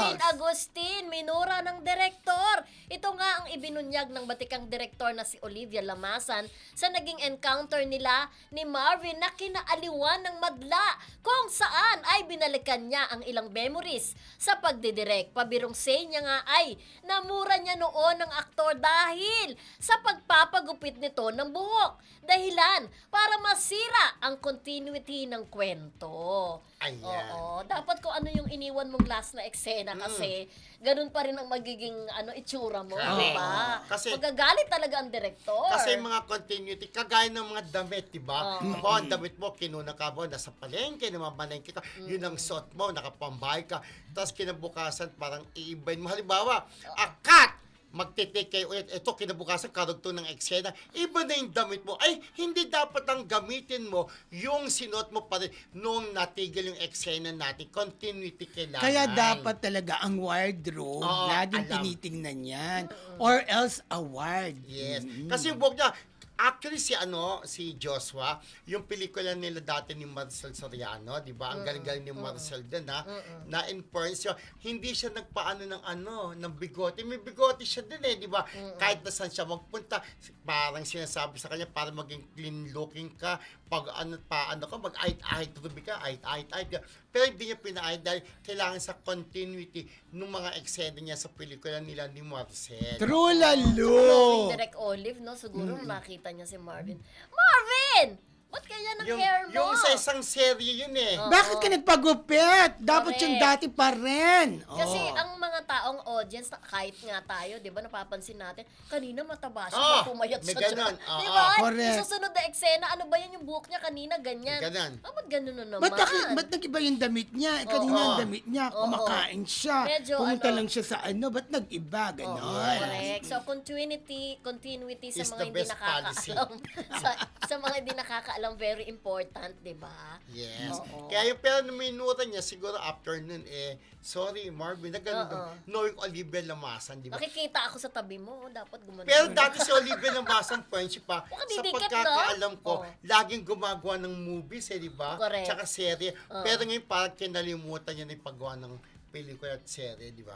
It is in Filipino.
Marvin Agustin, minura ng direktor. Ito nga ang ibinunyag ng batikang direktor na si Olivia Lamasan sa naging encounter nila ni Marvin na kinaaliwan ng madla kung saan ay binalikan niya ang ilang memories sa pagdidirect. Pabirong say niya nga ay namura niya noon ng aktor dahil sa pagpapagupit nito ng buhok. Dahilan para masira ang continuity ng kwento. Ayan. Oo, dapat kung ano yung iniwan mong last na eksena kasi ganun pa rin ang magiging itsura mo, Correct. di ba? Kasi- Magagalit talaga ang direktor. Kasi mga continuity, kagaya ng mga damit, di ba? Oo. Ako, ang damit mo, kinuna ka mo, nasa palengke, namamalengke ka, yun ang suot mo, nakapambay ka, tapos kinabukasan, parang iibayin mo. Halimbawa, cut! Magtitake kayo ulit. Ito, kinabukasan, karugtong ng eksena. Iba na yung damit mo. Ay, hindi dapat ang gamitin mo yung sinuot mo pa rin nung natigil yung eksena natin. Continuity kailangan. Kaya dapat talaga ang wardrobe, Oo, laging alam. tinitingnan yan. Or else award. Yes. Kasi yung buhok niya, actually si Joshua, yung pelikula nila dati ni Marcel Soriano, di ba? Ang galing-galing ni Marcel din, ha? Na in siya, hindi siya nagpaano ng bigote. May bigote siya din di ba? Kahit na saan siya magpunta, parang sinasabi sa kanya para maging clean looking ka, pag mag-ait-ait ka, ait-ait ka. Pero hindi niya pina-ait dahil kailangan sa continuity ng mga eksena niya sa pelikula nila ni Marcel. True lalo. Knowing Direct Olive, no? Siguro nakita niya si Marvin. Marvin! Ba't kaya ng hair mo? Yung sa isang serye yun Bakit ka nagpagupit? Dapat yung Correct. dati pa rin. Kasi Oo. ang mga taong audience, kahit nga tayo, di ba, napapansin natin, kanina mataba siya, Oh, pumayat may siya. ganon. Di Oo. ba? Correct. Sa sunod na eksena, ano ba yan yung buhok niya kanina, ganyan. Ganon. Ba't ganun na naman? Ba't nag-iba yung damit niya? Kanina ang damit niya, kumakain siya. Medyo Pumunta lang siya sa ba't nag-iba? Ganon. Correct. So, continuity sa Is mga the hindi best policy. nakakaalam. sa mga hindi nakakaalam, very important, di ba? Yes. Oo. Kaya yung pero nung minuta niya, siguro afternoon, sorry Marvin, knowing Olivia Lamasan, di ba? Makikita ako sa tabi mo, dapat gumano. Pero dati si Olivia Lamasan, friendship pa, Baka sa didikit, pagkakaalam no? ko, Oo. laging gumagawa ng movies, di ba? Correct. Tsaka serye. Pero ngayon parang kinalimutan niya na yung paggawa ng pelikula at serye, di ba?